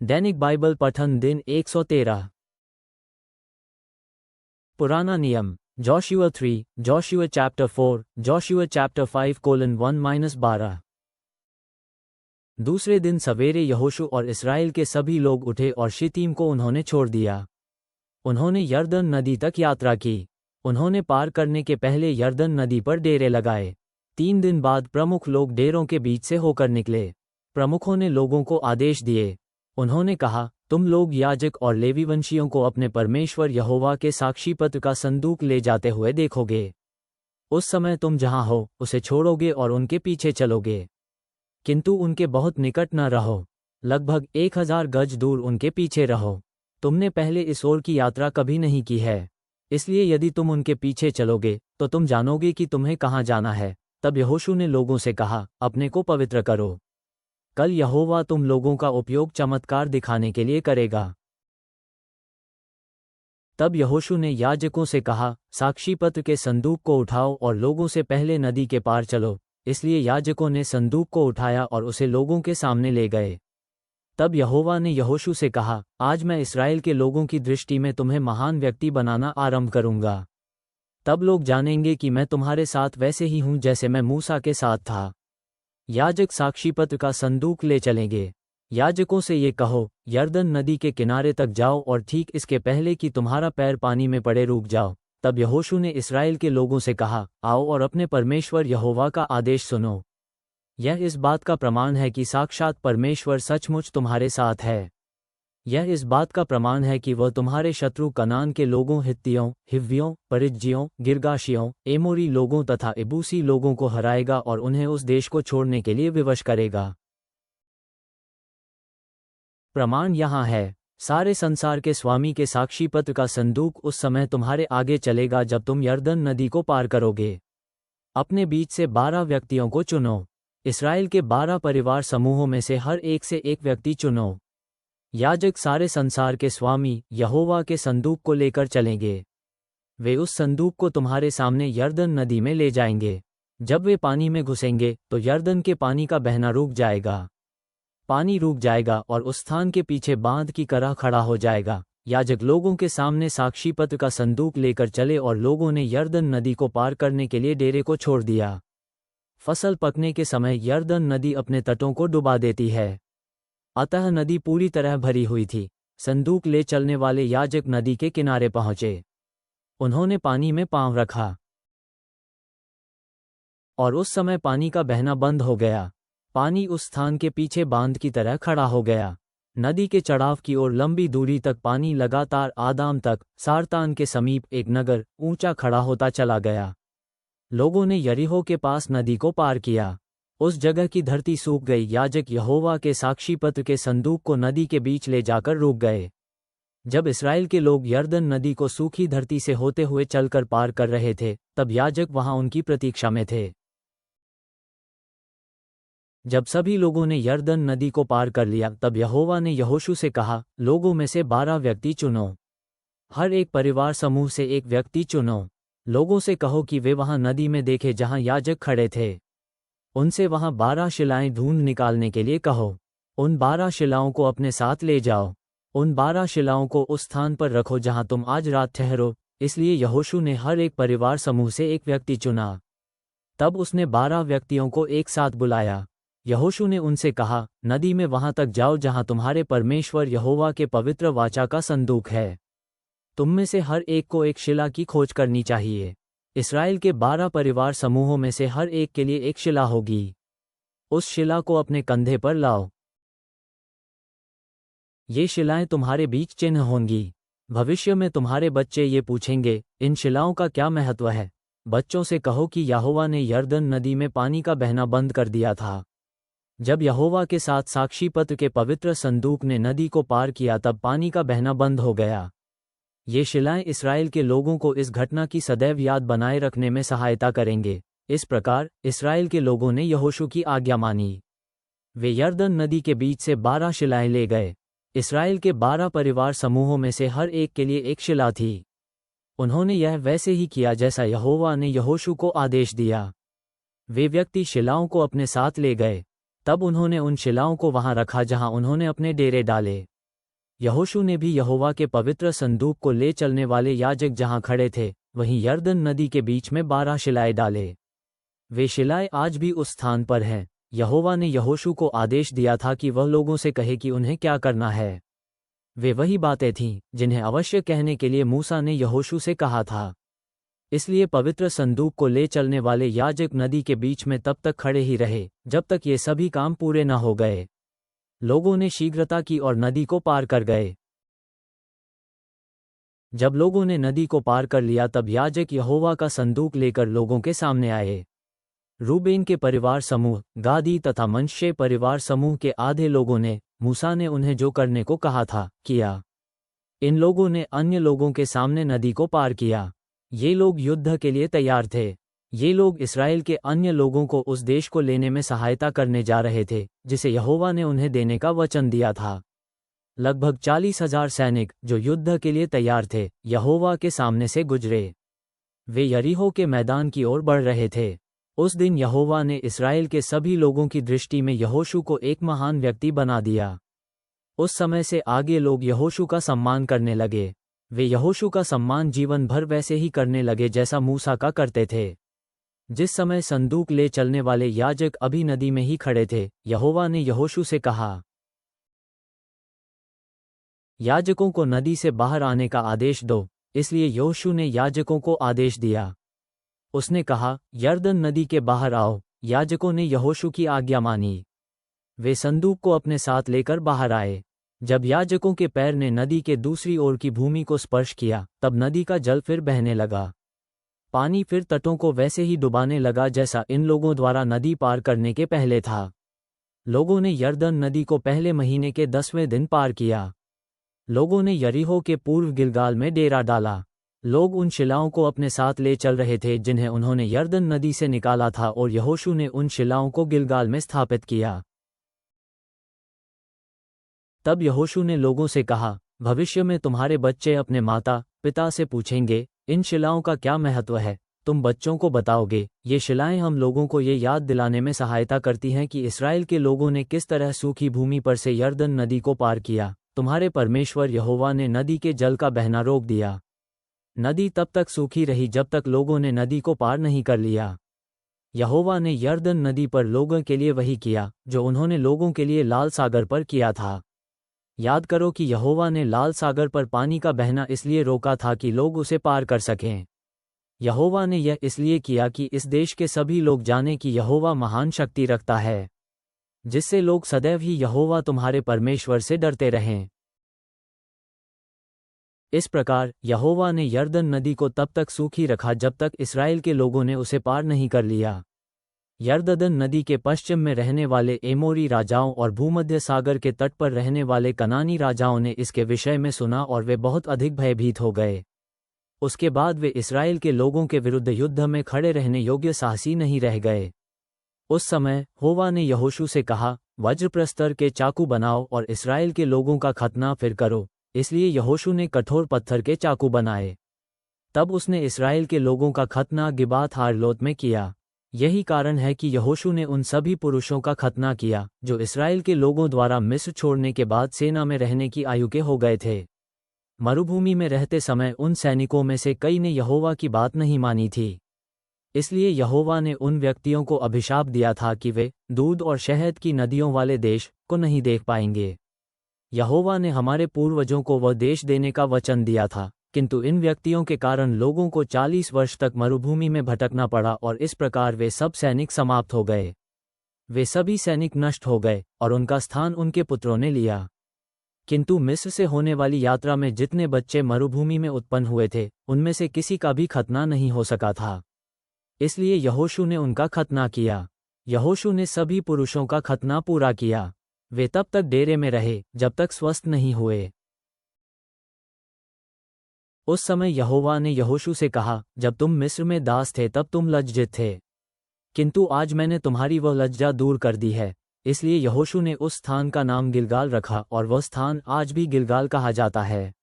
दैनिक Bible पठन दिन 113। पुराना नियम Joshua 3, Joshua chapter 4, Joshua chapter 5:1-12। दूसरे दिन सवेरे यहोशू और इस्राएल के सभी लोग उठे और शितीम को उन्होंने छोड़ दिया। उन्होंने यरदन नदी तक यात्रा की। उन्होंने पार करने के पहले यरदन नदी पर डेरे लगाए। 3 दिन बाद प्रमुख लोग डेरों के बीच से होकर निकले। प्रमुखों ने लोगों को आदेश दिए। उन्होंने कहा, तुम लोग याजक और लेवी वंशियों को अपने परमेश्वर यहोवा के साक्षीपत्र का संदूक ले जाते हुए देखोगे। उस समय तुम जहां हो उसे छोड़ोगे और उनके पीछे चलोगे, किंतु उनके बहुत निकट न रहो। लगभग 1000 गज दूर उनके पीछे रहो। तुमने पहले इस ओर की यात्रा कभी नहीं की है, इसलिए यदि तुम उनके पीछे चलोगे तो तुम जानोगे कि तुम्हें कहाँ जाना है। तब यहोशू ने लोगों से कहा, अपने को पवित्र करो। कल यहोवा तुम लोगों का उपयोग चमत्कार दिखाने के लिए करेगा। तब यहोशू ने याजकों से कहा, साक्षीपत्र के संदूक को उठाओ और लोगों से पहले नदी के पार चलो। इसलिए याजकों ने संदूक को उठाया और उसे लोगों के सामने ले गए। तब यहोवा ने यहोशू से कहा, आज मैं इस्राएल के लोगों की दृष्टि में तुम्हें महान व्यक्ति बनाना आरंभ करूंगा। तब लोग जानेंगे कि मैं तुम्हारे साथ वैसे ही हूं जैसे मैं मूसा के साथ था। याजक साक्षीपत्र का संदूक ले चलेंगे। याजकों से ये कहो, यरदन नदी के किनारे तक जाओ और ठीक इसके पहले कि तुम्हारा पैर पानी में पड़े रुक जाओ। तब यहोशू ने इस्राएल के लोगों से कहा, आओ और अपने परमेश्वर यहोवा का आदेश सुनो। यह इस बात का प्रमाण है कि साक्षात परमेश्वर सचमुच तुम्हारे साथ है। यह इस बात का प्रमाण है कि वह तुम्हारे शत्रु कनान के लोगों, हित्तियों, हिव्वियों, परिज्जियों, गिर्गाशियों, एमोरी लोगों तथा इबूसी लोगों को हराएगा और उन्हें उस देश को छोड़ने के लिए विवश करेगा। प्रमाण यहाँ है, सारे संसार के स्वामी के साक्षीपत्र का संदूक उस समय तुम्हारे आगे चलेगा जब तुम यरदन नदी को पार करोगे। अपने बीच से 12 व्यक्तियों को चुनो। इस्राएल के 12 परिवार समूहों में से हर एक से एक व्यक्ति चुनो। याजक सारे संसार के स्वामी यहोवा के संदूक को लेकर चलेंगे। वे उस संदूक को तुम्हारे सामने यरदन नदी में ले जाएंगे। जब वे पानी में घुसेंगे तो यरदन के पानी का बहना रुक जाएगा। पानी रुक जाएगा और उस स्थान के पीछे बांध की तरह खड़ा हो जाएगा। याजक लोगों के सामने साक्षीपत्र का संदूक लेकर चले और लोगों ने यरदन नदी को पार करने के लिए डेरे को छोड़ दिया। फसल पकने के समय यरदन नदी अपने तटों को डुबा देती है, अतः नदी पूरी तरह भरी हुई थी। संदूक ले चलने वाले याजक नदी के किनारे पहुंचे। उन्होंने पानी में पांव रखा और उस समय पानी का बहना बंद हो गया। पानी उस स्थान के पीछे बांध की तरह खड़ा हो गया। नदी के चढ़ाव की ओर लंबी दूरी तक पानी लगातार आदाम तक, सारतान के समीप एक नगर, ऊंचा खड़ा होता चला गया। लोगों ने यरीहो के पास नदी को पार किया। उस जगह की धरती सूख गई। याजक यहोवा के साक्षीपत्र के संदूक को नदी के बीच ले जाकर रुक गए। जब इस्राएल के लोग यरदन नदी को सूखी धरती से होते हुए चलकर पार कर रहे थे, तब याजक वहां उनकी प्रतीक्षा में थे। जब सभी लोगों ने यरदन नदी को पार कर लिया, तब यहोवा ने यहोशू से कहा, लोगों में से 12 व्यक्ति चुनो। हर एक परिवार समूह से एक व्यक्ति चुनो। लोगों से कहो कि वे वहां नदी में देखे जहां याजक खड़े थे। उनसे वहां 12 शिलाएं ढूंढ निकालने के लिए कहो। उन 12 शिलाओं को अपने साथ ले जाओ। उन 12 शिलाओं को उस स्थान पर रखो जहां तुम आज रात ठहरो। इसलिए यहोशू ने हर एक परिवार समूह से एक व्यक्ति चुना। तब उसने 12 व्यक्तियों को एक साथ बुलाया। यहोशू ने उनसे कहा, नदी में वहां तक जाओ जहां तुम्हारे परमेश्वर यहोवा के पवित्र वाचा का संदूक है। तुम में से हर एक को एक शिला की खोज करनी चाहिए। इस्राएल के 12 परिवार समूहों में से हर एक के लिए एक शिला होगी। उस शिला को अपने कंधे पर लाओ। ये शिलाएं तुम्हारे बीच चिन्ह होंगी। भविष्य में तुम्हारे बच्चे ये पूछेंगे, इन शिलाओं का क्या महत्व है। बच्चों से कहो कि यहोवा ने यरदन नदी में पानी का बहना बंद कर दिया था। जब यहोवा के साथ साक्षीपत्र के पवित्र संदूक ने नदी को पार किया, तब पानी का बहना बंद हो गया। ये शिलाएं इस्राएल के लोगों को इस घटना की सदैव याद बनाए रखने में सहायता करेंगे। इस प्रकार इस्राएल के लोगों ने यहोशू की आज्ञा मानी। वे यरदन नदी के बीच से 12 शिलाएं ले गए। इस्राएल के 12 परिवार समूहों में से हर एक के लिए एक शिला थी। उन्होंने यह वैसे ही किया जैसा यहोवा ने यहोशू को आदेश दिया। वे व्यक्ति शिलाओं को अपने साथ ले गए। तब उन्होंने उन शिलाओं को वहां रखा जहां उन्होंने अपने डेरे डाले। यहोशू ने भी यहोवा के पवित्र संदूक को ले चलने वाले याजक जहां खड़े थे वहीं यरदन नदी के बीच में 12 शिलाएं डाले। वे शिलाएं आज भी उस स्थान पर हैं। यहोवा ने यहोशू को आदेश दिया था कि वह लोगों से कहे कि उन्हें क्या करना है। वे वही बातें थीं जिन्हें अवश्य कहने के लिए मूसा ने यहोशू से कहा था। इसलिए पवित्र संदूक को ले चलने वाले याजक नदी के बीच में तब तक खड़े ही रहे जब तक ये सभी काम पूरे न हो गए। लोगों ने शीघ्रता की और नदी को पार कर गए। जब लोगों ने नदी को पार कर लिया तब याजक यहोवा का संदूक लेकर लोगों के सामने आए। रूबेन के परिवार समूह, गादी तथा मनश्शे परिवार समूह के आधे लोगों ने मूसा ने उन्हें जो करने को कहा था किया। इन लोगों ने अन्य लोगों के सामने नदी को पार किया। ये लोग युद्ध के लिए तैयार थे। ये लोग इस्राएल के अन्य लोगों को उस देश को लेने में सहायता करने जा रहे थे जिसे यहोवा ने उन्हें देने का वचन दिया था। लगभग 40,000 सैनिक जो युद्ध के लिए तैयार थे यहोवा के सामने से गुजरे। वे यरीहो के मैदान की ओर बढ़ रहे थे। उस दिन यहोवा ने इस्राएल के सभी लोगों की दृष्टि में यहोशू को एक महान व्यक्ति बना दिया। उस समय से आगे लोग यहोशू का सम्मान करने लगे। वे यहोशू का सम्मान जीवन भर वैसे ही करने लगे जैसा मूसा का करते थे। जिस समय संदूक ले चलने वाले याजक अभी नदी में ही खड़े थे यहोवा ने यहोशू से कहा, याजकों को नदी से बाहर आने का आदेश दो। इसलिए यहोशू ने याजकों को आदेश दिया। उसने कहा, यरदन नदी के बाहर आओ। याजकों ने यहोशू की आज्ञा मानी। वे संदूक को अपने साथ लेकर बाहर आए। जब याजकों के पैर ने नदी के दूसरी ओर की भूमि को स्पर्श किया तब नदी का जल फिर बहने लगा। पानी फिर तटों को वैसे ही डुबाने लगा जैसा इन लोगों द्वारा नदी पार करने के पहले था। लोगों ने यरदन नदी को पहले महीने के 10वें दिन पार किया। लोगों ने यरीहो के पूर्व गिलगाल में डेरा डाला। लोग उन शिलाओं को अपने साथ ले चल रहे थे जिन्हें उन्होंने यरदन नदी से निकाला था और यहोशू ने उन शिलाओं को गिलगाल में स्थापित किया। तब यहोशू ने लोगों से कहा, भविष्य में तुम्हारे बच्चे अपने माता पिता से पूछेंगे, इन शिलाओं का क्या महत्व है। तुम बच्चों को बताओगे, ये शिलाएं हम लोगों को ये याद दिलाने में सहायता करती हैं कि इस्राएल के लोगों ने किस तरह सूखी भूमि पर से यरदन नदी को पार किया। तुम्हारे परमेश्वर यहोवा ने नदी के जल का बहना रोक दिया। नदी तब तक सूखी रही जब तक लोगों ने नदी को पार नहीं कर लिया। यहोवा ने यरदन नदी पर लोगों के लिए वही किया जो उन्होंने लोगों के लिए लाल सागर पर किया था। याद करो कि यहोवा ने लाल सागर पर पानी का बहना इसलिए रोका था कि लोग उसे पार कर सकें। यहोवा ने यह इसलिए किया कि इस देश के सभी लोग जानें कि यहोवा महान शक्ति रखता है, जिससे लोग सदैव ही यहोवा तुम्हारे परमेश्वर से डरते रहें। इस प्रकार यहोवा ने यरदन नदी को तब तक सूखी रखा जब तक इस्राएल के लोगों ने उसे पार नहीं कर लिया। यरदन नदी के पश्चिम में रहने वाले एमोरी राजाओं और भूमध्य सागर के तट पर रहने वाले कनानी राजाओं ने इसके विषय में सुना और वे बहुत अधिक भयभीत हो गए। उसके बाद वे इस्राएल के लोगों के विरुद्ध युद्ध में खड़े रहने योग्य साहसी नहीं रह गए। उस समय यहोवा ने यहोशू से कहा, वज्रप्रस्तर के चाकू बनाओ और इस्राएल के लोगों का खतना फिर करो। इसलिए यहोशू ने कठोर पत्थर के चाकू बनाए। तब उसने इस्राएल के लोगों का खतना गिबात हारलोत में किया। यही कारण है कि यहोशू ने उन सभी पुरुषों का खतना किया जो इस्राएल के लोगों द्वारा मिस्र छोड़ने के बाद सेना में रहने की आयु के हो गए थे। मरुभूमि में रहते समय उन सैनिकों में से कई ने यहोवा की बात नहीं मानी थी। इसलिए यहोवा ने उन व्यक्तियों को अभिशाप दिया था कि वे दूध और शहद की नदियों वाले देश को नहीं देख पाएंगे। यहोवा ने हमारे पूर्वजों को वह देश देने का वचन दिया था, किंतु इन व्यक्तियों के कारण लोगों को 40 वर्ष तक मरुभूमि में भटकना पड़ा और इस प्रकार वे सब सैनिक समाप्त हो गए। वे सभी सैनिक नष्ट हो गए और उनका स्थान उनके पुत्रों ने लिया। किंतु मिस्र से होने वाली यात्रा में जितने बच्चे मरुभूमि में उत्पन्न हुए थे उनमें से किसी का भी खतना नहीं हो सका था। इसलिए यहोशू ने उनका खतना किया। यहोशू ने सभी पुरुषों का खतना पूरा किया। वे तब तक डेरे में रहे जब तक स्वस्थ नहीं हुए। उस समय यहोवा ने यहोशू से कहा, जब तुम मिस्र में दास थे तब तुम लज्जित थे, किंतु आज मैंने तुम्हारी वह लज्जा दूर कर दी है। इसलिए यहोशू ने उस स्थान का नाम गिलगाल रखा और वह स्थान आज भी गिलगाल कहा जाता है।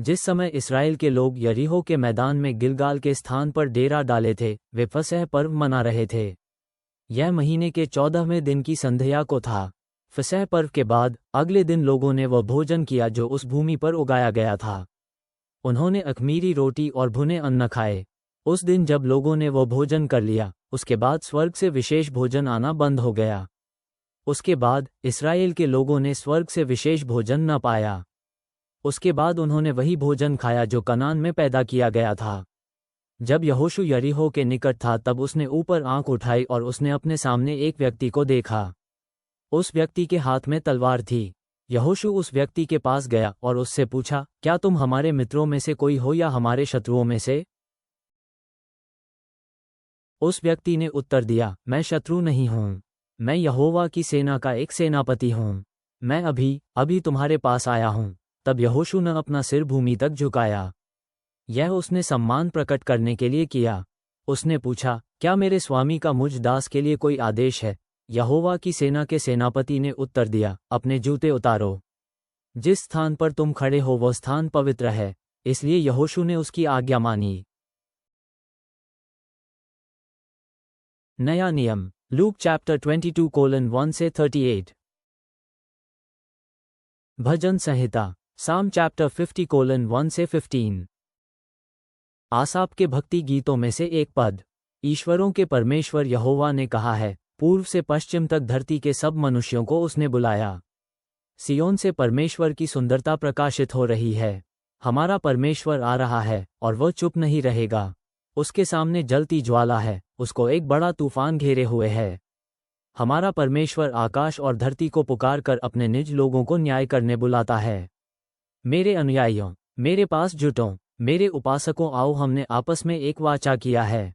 जिस समय इस्राएल के लोग यरीहो के मैदान में गिलगाल के स्थान पर डेरा डाले थे, वे फसह पर्व मना रहे थे। यह महीने के 14वें दिन की संध्या को था। फसह पर्व के बाद अगले दिन लोगों ने वह भोजन किया जो उस भूमि पर उगाया गया था। उन्होंने अख़मीरी रोटी और भुने अन्न खाए। उस दिन जब लोगों ने वह भोजन कर लिया, उसके बाद स्वर्ग से विशेष भोजन आना बंद हो गया। उसके बाद इस्राएल के लोगों ने स्वर्ग से विशेष भोजन न पाया। उसके बाद उन्होंने वही भोजन खाया जो कनान में पैदा किया गया था। जब यहोशू यरीहो के निकट था तब उसने ऊपर आंख उठाई और उसने अपने सामने एक व्यक्ति को देखा। उस व्यक्ति के हाथ में तलवार थी। यहोशू उस व्यक्ति के पास गया और उससे पूछा, क्या तुम हमारे मित्रों में से कोई हो या हमारे शत्रुओं में से? उस व्यक्ति ने उत्तर दिया, मैं शत्रु नहीं हूँ, मैं यहोवा की सेना का एक सेनापति हूँ। मैं अभी तुम्हारे पास आया हूँ। तब यहोशू ने अपना सिर भूमि तक झुकाया। यह उसने सम्मान प्रकट करने के लिए किया। उसने पूछा, क्या मेरे स्वामी का मुझ दास के लिए कोई आदेश है? यहोवा की सेना के सेनापति ने उत्तर दिया, अपने जूते उतारो। जिस स्थान पर तुम खड़े हो वह स्थान पवित्र है। इसलिए यहोशू ने उसकी आज्ञा मानी। नया नियम, लूक चैप्टर 22:1 से 38। भजन संहिता, साम चैप्टर 50:1 से 15। आसाप के भक्ति गीतों में से एक पद। ईश्वरों के परमेश्वर यहोवा ने कहा है, पूर्व से पश्चिम तक धरती के सब मनुष्यों को उसने बुलाया। सियोन से परमेश्वर की सुंदरता प्रकाशित हो रही है। हमारा परमेश्वर आ रहा है और वह चुप नहीं रहेगा। उसके सामने जलती ज्वाला है, उसको एक बड़ा तूफान घेरे हुए है। हमारा परमेश्वर आकाश और धरती को पुकारकर अपने निज लोगों को न्याय करने बुलाता है। मेरे अनुयायियों, मेरे पास जुटो, मेरे उपासकों आओ, हमने आपस में एक वाचा किया है।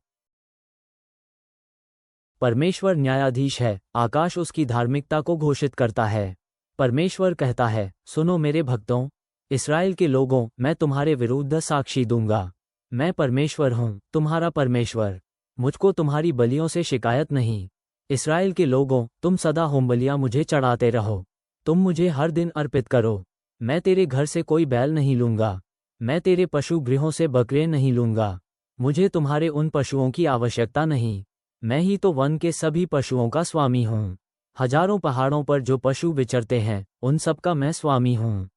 परमेश्वर न्यायाधीश है, आकाश उसकी धार्मिकता को घोषित करता है। परमेश्वर कहता है, सुनो मेरे भक्तों, इस्राएल के लोगों, मैं तुम्हारे विरुद्ध साक्षी दूंगा। मैं परमेश्वर हूँ, तुम्हारा परमेश्वर। मुझको तुम्हारी बलियों से शिकायत नहीं। इस्राएल के लोगों, तुम सदा होमबलियां मुझे चढ़ाते रहो। तुम मुझे हर दिन अर्पित करो। मैं तेरे घर से कोई बैल नहीं लूंगा। मैं तेरे पशु गृहों से बकरे नहीं लूंगा। मुझे तुम्हारे उन पशुओं की आवश्यकता नहीं। मैं ही तो वन के सभी पशुओं का स्वामी हूँ। हजारों पहाड़ों पर जो पशु विचरते हैं, उन सब का मैं स्वामी हूँ।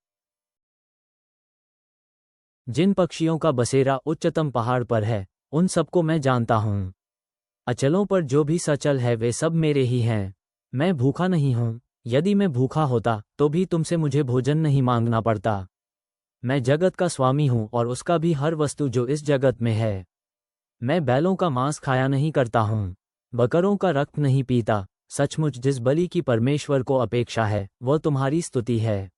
जिन पक्षियों का बसेरा उच्चतम पहाड़ पर है, उन सबको मैं जानता हूँ। अचलों पर जो भी सचल है वे सब मेरे ही हैं। मैं भूखा नहीं हूँ। यदि मैं भूखा होता तो भी तुमसे मुझे भोजन नहीं मांगना पड़ता। मैं जगत का स्वामी हूँ और उसका भी हर वस्तु जो इस जगत में है। मैं बैलों का मांस खाया नहीं करता हूँ, बकरों का रक्त नहीं पीता। सचमुच जिस बलि की परमेश्वर को अपेक्षा है वह तुम्हारी स्तुति है।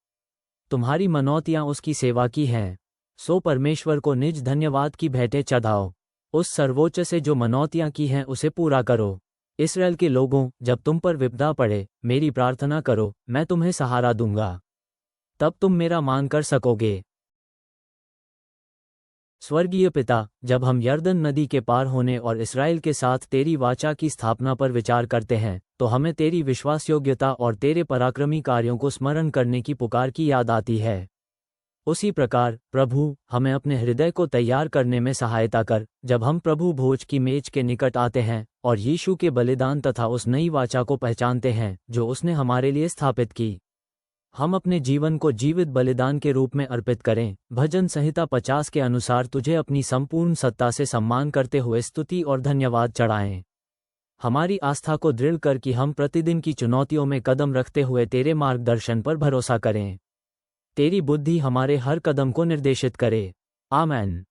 तुम्हारी मनौतियाँ उसकी सेवा की हैं। सो परमेश्वर को निज धन्यवाद की भेंटें चढ़ाओ। उस सर्वोच्च से जो मनौतियाँ की हैं उसे पूरा करो। इस्राएल के लोगों, जब तुम पर विपदा पड़े, मेरी प्रार्थना करो, मैं तुम्हें सहारा दूंगा। तब तुम मेरा मान कर सकोगे। स्वर्गीय पिता, जब हम यरदन नदी के पार होने और इस्राएल के साथ तेरी वाचा की स्थापना पर विचार करते हैं, तो हमें तेरी विश्वासयोग्यता और तेरे पराक्रमी कार्यों को स्मरण करने की पुकार की याद आती है। उसी प्रकार प्रभु, हमें अपने हृदय को तैयार करने में सहायता कर, जब हम प्रभु भोज की मेज के निकट आते हैं और यीशु के बलिदान तथा उस नई वाचा को पहचानते हैं जो उसने हमारे लिए स्थापित की। हम अपने जीवन को जीवित बलिदान के रूप में अर्पित करें। भजन संहिता 50 के अनुसार तुझे अपनी संपूर्ण सत्ता से सम्मान करते हुए स्तुति और धन्यवाद चढ़ाएं। हमारी आस्था को दृढ़ कर कि हम प्रतिदिन की चुनौतियों में कदम रखते हुए तेरे मार्गदर्शन पर भरोसा करें। तेरी बुद्धि हमारे हर कदम को निर्देशित करे। आमीन।